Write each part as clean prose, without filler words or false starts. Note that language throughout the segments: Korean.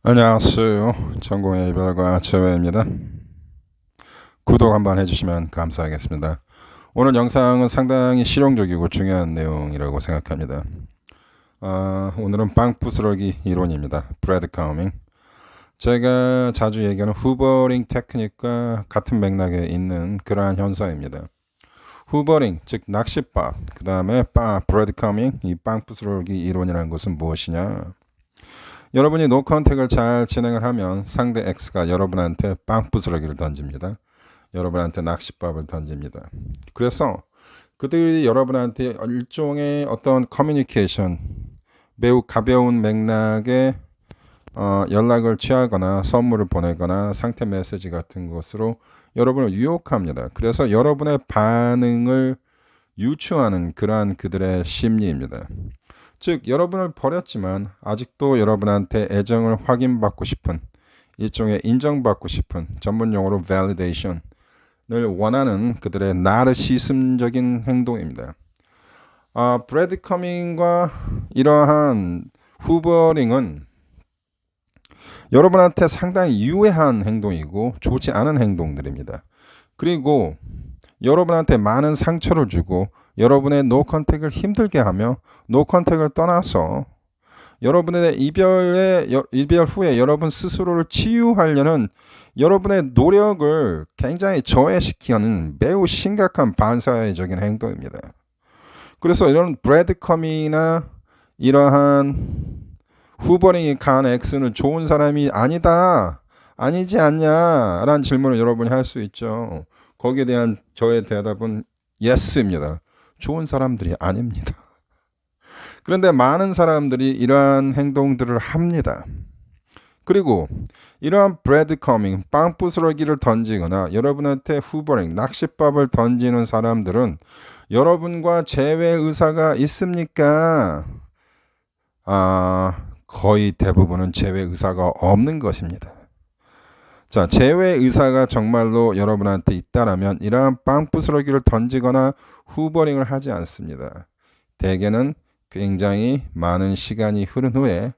안녕하세요. 전공의 이별과 재회입니다. 구독 한번 해주시면 감사하겠습니다. 오늘 영상은 상당히 실용적이고 중요한 내용이라고 생각합니다. 오늘은 빵 부스러기 이론입니다. 브래드커밍. 제가 자주 얘기하는 후버링 테크닉과 같은 맥락에 있는 그러한 현상입니다. 후버링, 즉 낚싯밥, 그 다음에 브래드커밍, 이 빵 부스러기 이론이라는 것은 무엇이냐? 여러분이 노 컨택을 잘 진행을 하면 상대 X가 여러분한테 빵 부스러기를 던집니다. 여러분한테 낚싯밥을 던집니다. 그래서 그들이 여러분한테 일종의 어떤 커뮤니케이션, 매우 가벼운 맥락의 연락을 취하거나 선물을 보내거나 상태 메시지 같은 것으로 여러분을 유혹합니다. 그래서 여러분의 반응을 유추하는 그러한 그들의 심리입니다. 즉 여러분을 버렸지만 아직도 여러분한테 애정을 확인받고 싶은, 일종의 인정받고 싶은, 전문용어로 validation을 원하는 그들의 나르시즘적인 행동입니다. 브래드 커밍과 이러한 후버링은 여러분한테 상당히 유해한 행동이고 좋지 않은 행동들입니다. 그리고 여러분한테 많은 상처를 주고 여러분의 노 컨택을 힘들게 하며 노 컨택을 떠나서 여러분의 이별 후에 여러분 스스로를 치유하려는 여러분의 노력을 굉장히 저해시키는 매우 심각한 반사회적인 행동입니다. 그래서 이런 브래드컴이나 이러한 후버링이 간 X는 좋은 사람이 아니다, 아니지 않냐 라는 질문을 여러분이 할 수 있죠. 거기에 대한 저의 대답은 yes입니다. 좋은 사람들이 아닙니다. 그런데 많은 사람들이 이러한 행동들을 합니다. 그리고 이러한 브래드커밍, 빵 부스러기를 던지거나 여러분한테 후버링, 낚싯밥을 던지는 사람들은 여러분과 재회 의사가 있습니까? 거의 대부분은 재회 의사가 없는 것입니다. 자, 재회 의사가 정말로 여러분한테 있다라면 이러한 빵 부스러기를 던지거나 후버링을 하지 않습니다. 대개는 굉장히 많은 시간이 흐른 후에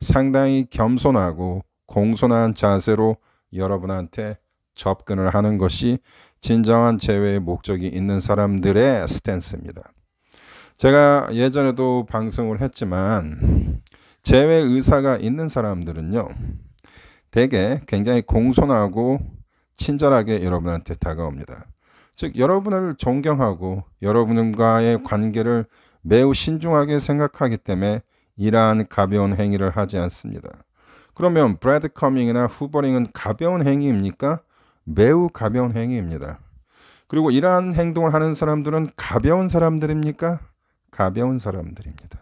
상당히 겸손하고 공손한 자세로 여러분한테 접근을 하는 것이 진정한 재회의 목적이 있는 사람들의 스탠스입니다. 제가 예전에도 방송을 했지만 재회 의사가 있는 사람들은요, 대개 굉장히 공손하고 친절하게 여러분한테 다가옵니다. 즉 여러분을 존경하고 여러분과의 관계를 매우 신중하게 생각하기 때문에 이러한 가벼운 행위를 하지 않습니다. 그러면 브래드커밍이나 후버링은 가벼운 행위입니까? 매우 가벼운 행위입니다. 그리고 이러한 행동을 하는 사람들은 가벼운 사람들입니까? 가벼운 사람들입니다.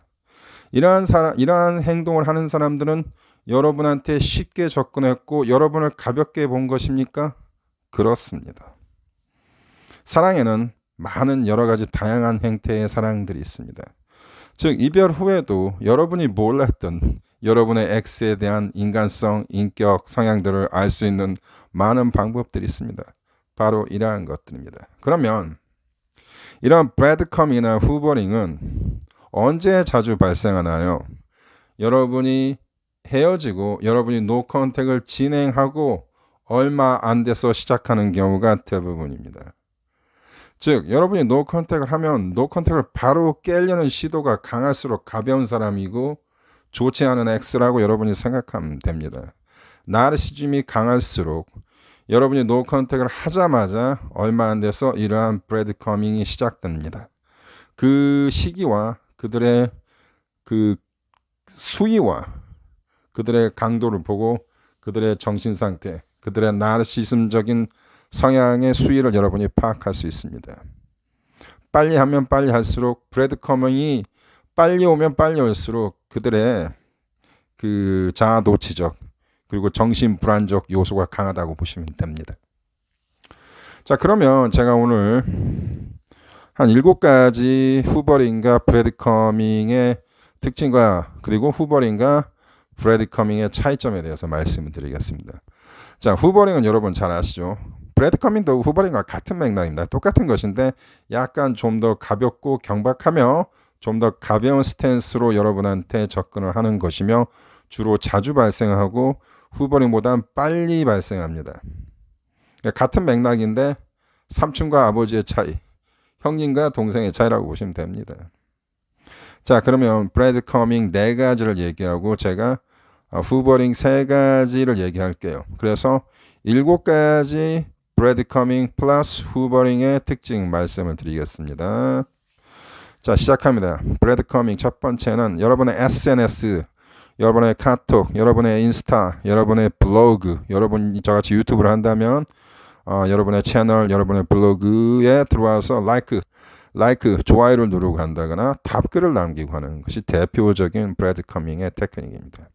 이러한 행동을 하는 사람들은 여러분한테 쉽게 접근했고 여러분을 가볍게 본 것입니까? 그렇습니다. 사랑에는 많은 여러 가지 다양한 형태의 사랑들이 있습니다. 즉 이별 후에도 여러분이 몰랐던 여러분의 X에 대한 인간성, 인격, 성향들을 알 수 있는 많은 방법들이 있습니다. 바로 이러한 것들입니다. 그러면 이러한 브래드컴이나 후버링은 언제 자주 발생하나요? 여러분이 헤어지고 여러분이 노 컨택을 진행하고 얼마 안 돼서 시작하는 경우가 대부분입니다. 즉 여러분이 노 컨택을 하면 노 컨택을 바로 깨려는 시도가 강할수록 가벼운 사람이고 좋지 않은 X라고 여러분이 생각하면 됩니다. 나르시즘이 강할수록 여러분이 노 컨택을 하자마자 얼마 안 돼서 이러한 브래드커밍이 시작됩니다. 그 시기와 그들의 그 수위와 그들의 강도를 보고 그들의 정신 상태, 그들의 나르시즘적인 성향의 수위를 여러분이 파악할 수 있습니다. 빨리 하면 빨리 할수록 브래드커밍이 빨리 오면 빨리 올수록 그들의 그 자아 도취적 그리고 정신 불안적 요소가 강하다고 보시면 됩니다. 자, 그러면 제가 오늘 한 7가지 후버링과 브래드커밍의 특징과 그리고 후버링과 브래드커밍의 차이점에 대해서 말씀을 드리겠습니다. 자, 후버링은 여러분 잘 아시죠? 브래드커밍도 후버링과 같은 맥락입니다. 똑같은 것인데 약간 좀 더 가볍고 경박하며 좀 더 가벼운 스탠스로 여러분한테 접근을 하는 것이며 주로 자주 발생하고 후버링보다는 빨리 발생합니다. 그러니까 같은 맥락인데 삼촌과 아버지의 차이, 형님과 동생의 차이라고 보시면 됩니다. 자, 그러면 브래드 커밍 4가지를 얘기하고 제가 후버링 3가지를 얘기할게요. 그래서 7가지 브래드 커밍 플러스 후버링의 특징 말씀을 드리겠습니다. 자, 시작합니다. 브래드 커밍 첫 번째는 여러분의 SNS, 여러분의 카톡, 여러분의 인스타, 여러분의 블로그, 여러분이 저같이 유튜브를 한다면 여러분의 채널, 여러분의 블로그에 들어와서 라이크, 좋아요를 누르고 한다거나 답글을 남기고 하는 것이 대표적인 브래드 커밍의 테크닉입니다.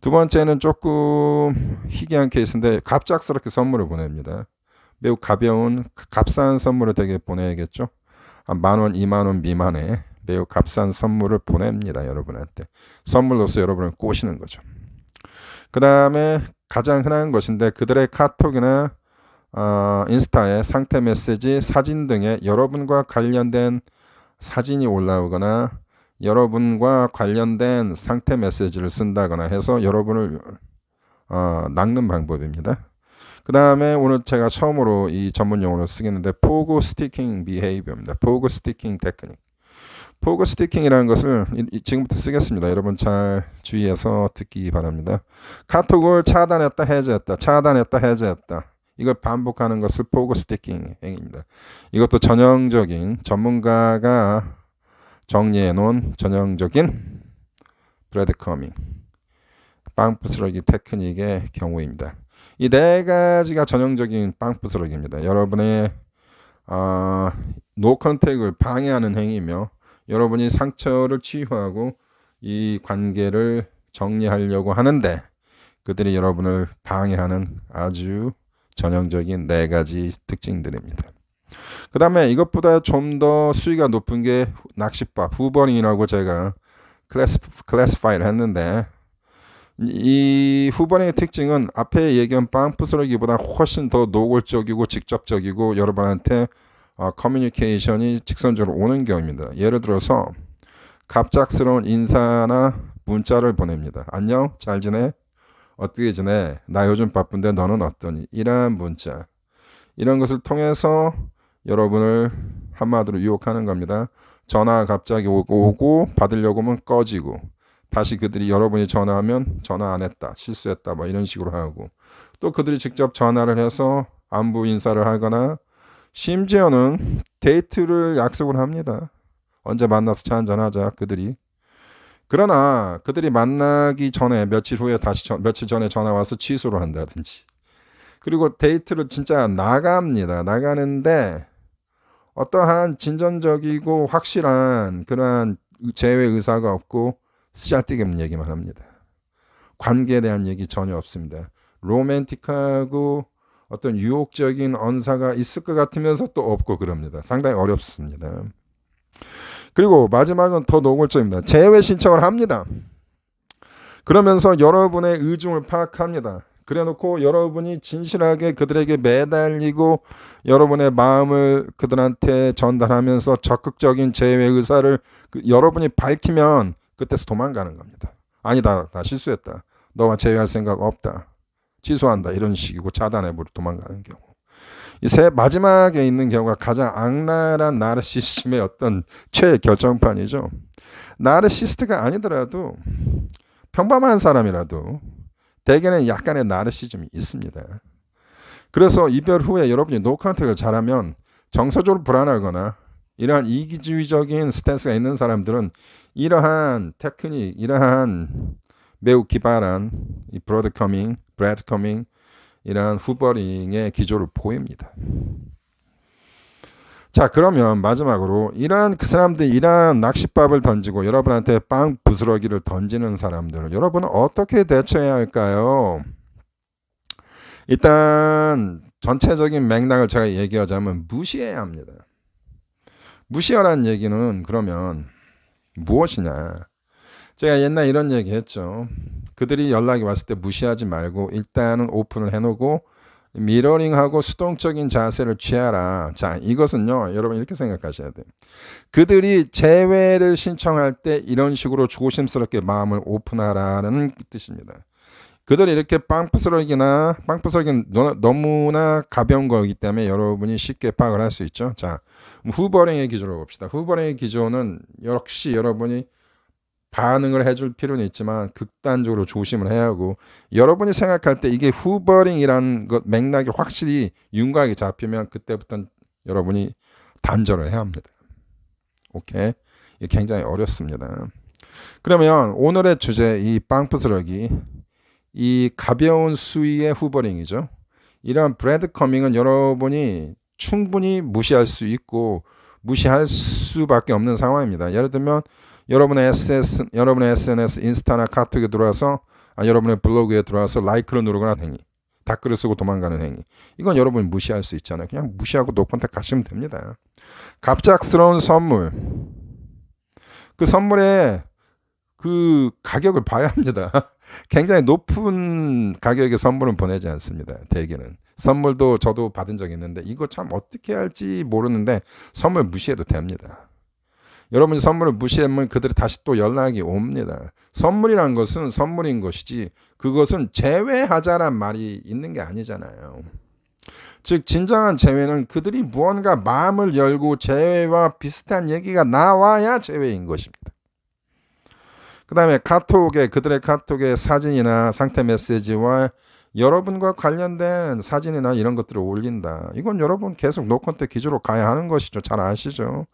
두 번째는 조금 희귀한 케이스인데 갑작스럽게 선물을 보냅니다. 매우 가벼운 값싼 선물을 되게 보내야겠죠. 한 10,000원, 20,000원 미만의 매우 값싼 선물을 보냅니다. 여러분한테. 선물로서 여러분을 꼬시는 거죠. 그 다음에 가장 흔한 것인데 그들의 카톡이나 인스타에 상태 메시지, 사진 등에 여러분과 관련된 사진이 올라오거나 여러분과 관련된 상태 메시지를 쓴다거나 해서 여러분을 낚는 방법입니다. 그 다음에 오늘 제가 처음으로 이 전문 용어로 쓰겠는데 포그 스티킹 비헤이비어입니다. 포그 스티킹 테크닉. 포그 스티킹이라는 것을 지금부터 쓰겠습니다. 여러분 잘 주의해서 듣기 바랍니다. 카톡을 차단했다 해제했다, 차단했다 해제했다. 이걸 반복하는 것을 포그 스티킹 행위입니다. 이것도 전형적인 전문가가 정리해 놓은 전형적인 브래드 커밍 빵 부스러기 테크닉의 경우입니다. 이 4가지가 전형적인 빵 부스러기입니다. 여러분의 노 컨택을 방해하는 행위며 여러분이 상처를 치유하고 이 관계를 정리하려고 하는데 그들이 여러분을 방해하는 아주 전형적인 4가지 특징들입니다. 그 다음에 이것보다 좀 더 수위가 높은 게 낚싯밥, 후버링이라고 제가 클래시파이를 했는데 이 후버링의 특징은 앞에 얘기한 빵 부스러기보다 훨씬 더 노골적이고 직접적이고 여러분한테 커뮤니케이션이 직선적으로 오는 경우입니다. 예를 들어서 갑작스러운 인사나 문자를 보냅니다. 안녕, 잘 지내? 어떻게 지내? 나 요즘 바쁜데 너는 어떠니? 이러한 문자. 이런 것을 통해서 여러분을 한마디로 유혹하는 겁니다. 전화가 갑자기 오고 받으려고 하면 꺼지고 다시 그들이 여러분이 전화하면 전화 안 했다, 실수했다 뭐 이런 식으로 하고 또 그들이 직접 전화를 해서 안부 인사를 하거나 심지어는 데이트를 약속을 합니다. 언제 만나서 차 한잔 하자 그들이. 그러나 그들이 만나기 전에 며칠 후에 며칠 전에 전화 와서 취소를 한다든지 그리고 데이트를 진짜 나갑니다. 나가는데 어떠한 진전적이고 확실한 그러한 재회 의사가 없고 쓰잘데기 얘기만 합니다. 관계에 대한 얘기 전혀 없습니다. 로맨틱하고 어떤 유혹적인 언사가 있을 것 같으면서 또 없고 그럽니다. 상당히 어렵습니다. 그리고 마지막은 더 노골적입니다. 재회 신청을 합니다. 그러면서 여러분의 의중을 파악합니다. 그래놓고 여러분이 진실하게 그들에게 매달리고 여러분의 마음을 그들한테 전달하면서 적극적인 재회 의사를 여러분이 밝히면 그때서 도망가는 겁니다. 아니다, 나 실수했다. 너와 재회할 생각 없다. 취소한다. 이런 식이고 차단해버리고 도망가는 경우. 이 마지막에 있는 경우가 가장 악랄한 나르시즘의 어떤 최결정판이죠. 나르시스트가 아니더라도 평범한 사람이라도 대개는 약간의 나르시즘이 있습니다. 그래서 이별 후에 여러분이 노컨택을 잘하면 정서적으로 불안하거나 이러한 이기주의적인 스탠스가 있는 사람들은 이러한 테크닉, 이러한 매우 기발한 이 브래드 커밍 이러한 후버링의 기조를 보입니다. 자, 그러면 마지막으로 이러한 그 사람들이 이러한 낚싯밥을 던지고 여러분한테 빵 부스러기를 던지는 사람들을 여러분은 어떻게 대처해야 할까요? 일단 전체적인 맥락을 제가 얘기하자면 무시해야 합니다. 무시하라는 얘기는 그러면 무엇이냐? 제가 옛날 이런 얘기 했죠. 그들이 연락이 왔을 때 무시하지 말고 일단은 오픈을 해놓고 미러링하고 수동적인 자세를 취하라. 자, 이것은요, 여러분 이렇게 생각하셔야 돼요. 그들이 재회를 신청할 때 이런 식으로 조심스럽게 마음을 오픈하라는 뜻입니다. 그들이 이렇게 빵부스러기는 너무나 가벼운 거기 때문에 여러분이 쉽게 파악을 할 수 있죠. 자, 후버링의 기조로 봅시다. 후버링의 기조는 역시 여러분이 반응을 해줄 필요는 있지만 극단적으로 조심을 해야 하고, 여러분이 생각할 때 이게 후버링이라는 것 맥락이 확실히 윤곽이 잡히면 그때부터는 여러분이 단절을 해야 합니다. 오케이? 이게 굉장히 어렵습니다. 그러면 오늘의 주제, 이 빵부스러기, 이 가벼운 수위의 후버링이죠. 이러한 브레드 커밍은 여러분이 충분히 무시할 수 있고 무시할 수밖에 없는 상황입니다. 예를 들면 여러분의 SNS, 인스타나 카톡에 들어와서 여러분의 블로그에 들어와서 라이크를 누르거나 행위, 댓글을 쓰고 도망가는 행위, 이건 여러분이 무시할 수 있잖아요. 그냥 무시하고 노컨택 가시면 됩니다. 갑작스러운 선물, 그 선물의 그 가격을 봐야 합니다. 굉장히 높은 가격의 선물은 보내지 않습니다. 대개는 선물도 저도 받은 적이 있는데 이거 참 어떻게 할지 모르는데 선물 무시해도 됩니다. 여러분이 선물을 무시하면 그들이 다시 또 연락이 옵니다. 선물이란 것은 선물인 것이지 그것은 제외하자란 말이 있는 게 아니잖아요. 즉 진정한 제외는 그들이 무언가 마음을 열고 제외와 비슷한 얘기가 나와야 제외인 것입니다. 그 다음에 그들의 카톡의 사진이나 상태 메시지와 여러분과 관련된 사진이나 이런 것들을 올린다. 이건 여러분 계속 노컨택 기조로 가야 하는 것이죠. 잘 아시죠?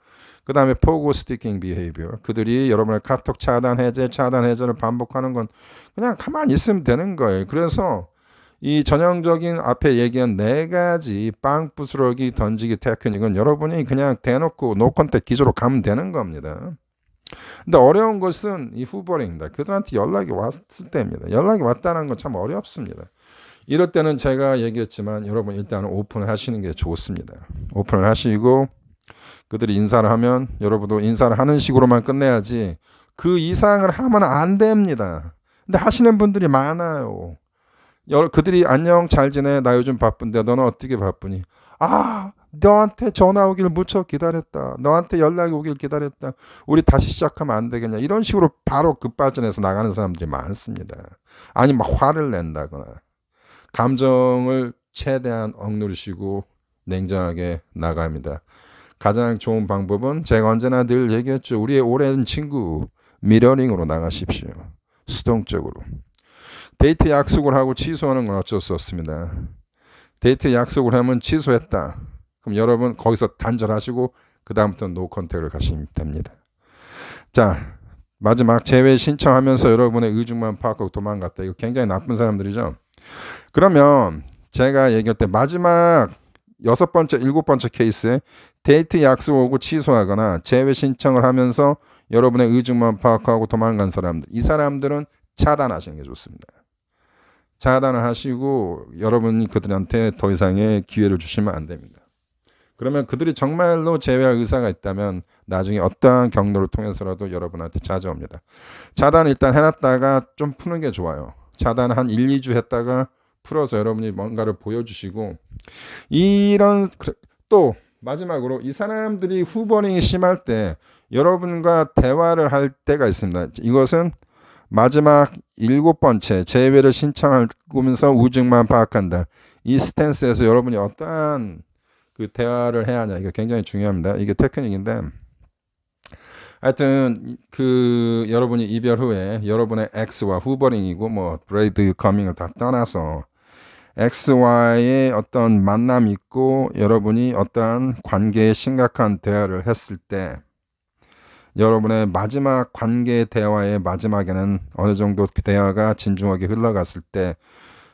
그 다음에 포고 스티킹 비헤이비어, 그들이 여러분의 카톡 차단 해제를 반복하는 건 그냥 가만히 있으면 되는 거예요. 그래서 이 전형적인 앞에 얘기한 4가지 빵부스러기 던지기 테크닉은 여러분이 그냥 대놓고 노컨택 기조로 가면 되는 겁니다. 근데 어려운 것은 이 후버링입니다. 그들한테 연락이 왔을 때입니다. 연락이 왔다는 건 참 어렵습니다. 이럴 때는 제가 얘기했지만 여러분 일단은 오픈을 하시는 게 좋습니다. 오픈을 하시고 그들이 인사를 하면 여러분도 인사를 하는 식으로만 끝내야지 그 이상을 하면 안 됩니다. 근데 하시는 분들이 많아요. 그들이 안녕 잘 지내, 나 요즘 바쁜데 너는 어떻게 바쁘니? 너한테 전화 오길 무척 기다렸다. 너한테 연락이 오길 기다렸다. 우리 다시 시작하면 안 되겠냐. 이런 식으로 바로 급발전해서 나가는 사람들이 많습니다. 아니 막 화를 낸다거나 감정을 최대한 억누르시고 냉정하게 나갑니다. 가장 좋은 방법은 제가 언제나 늘 얘기했죠. 우리의 오랜 친구 미러링으로 나가십시오. 수동적으로. 데이트 약속을 하고 취소하는 건 어쩔 수 없습니다. 데이트 약속을 하면 취소했다. 그럼 여러분 거기서 단절하시고 그 다음부터는 노컨택을 가시면 됩니다. 자, 마지막 재회 신청하면서 여러분의 의중만 파악하고 도망갔다. 이거 굉장히 나쁜 사람들이죠. 그러면 제가 얘기할 때 마지막 6번째, 7번째 케이스에 데이트 약속 오고 취소하거나 재회 신청을 하면서 여러분의 의중만 파악하고 도망간 사람들, 이 사람들은 차단하시는 게 좋습니다. 차단을 하시고 여러분이 그들한테 더 이상의 기회를 주시면 안 됩니다. 그러면 그들이 정말로 재회할 의사가 있다면 나중에 어떠한 경로를 통해서라도 여러분한테 찾아옵니다. 차단 일단 해놨다가 좀 푸는 게 좋아요. 차단 한 1, 2주 했다가 풀어서 여러분이 뭔가를 보여주시고, 또 마지막으로 이 사람들이 후버링이 심할 때 여러분과 대화를 할 때가 있습니다. 이것은 마지막 7번째 재회를 신청하면서 우중만 파악한다. 이 스탠스에서 여러분이 어떠한 그 대화를 해야 하냐, 이게 굉장히 중요합니다. 이게 테크닉인데, 하여튼 그 여러분이 이별 후에 여러분의 X와 후버링이고 뭐 브레이드 커밍을 다 떠나서 X와의 어떤 만남이 있고 여러분이 어떠한 관계에 심각한 대화를 했을 때 여러분의 마지막 관계 대화의 마지막에는 어느 정도 그 대화가 진중하게 흘러갔을 때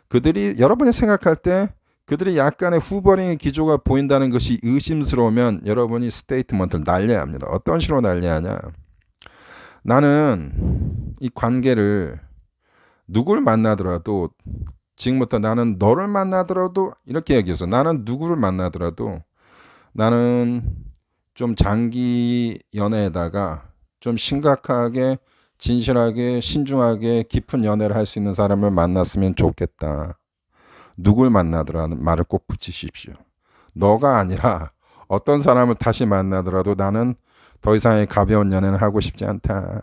그들이 여러분이 생각할 때 그들이 약간의 후버링의 기조가 보인다는 것이 의심스러우면 여러분이 스테이트먼트를 날려야 합니다. 어떤 식으로 날려야 하냐. 나는 이 관계를 누굴 만나더라도 지금부터 나는 너를 만나더라도 이렇게 얘기해서 나는 누구를 만나더라도 나는 좀 장기 연애에다가 좀 심각하게 진실하게 신중하게 깊은 연애를 할 수 있는 사람을 만났으면 좋겠다. 누굴 만나더라는 말을 꼭 붙이십시오. 너가 아니라 어떤 사람을 다시 만나더라도 나는 더 이상의 가벼운 연애는 하고 싶지 않다.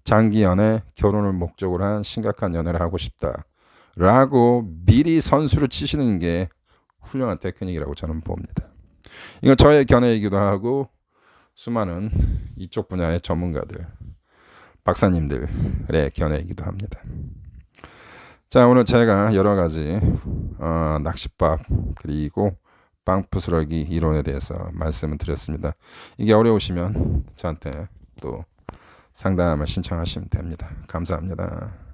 장기 연애, 결혼을 목적으로 한 심각한 연애를 하고 싶다. 라고 미리 선수를 치시는 게 훌륭한 테크닉이라고 저는 봅니다. 이건 저의 견해이기도 하고 수많은 이쪽 분야의 전문가들, 박사님들의 견해이기도 합니다. 자, 오늘 제가 여러 가지 낚싯밥 그리고 빵 부스러기 이론에 대해서 말씀을 드렸습니다. 이게 어려우시면 저한테 또 상담을 신청하시면 됩니다. 감사합니다.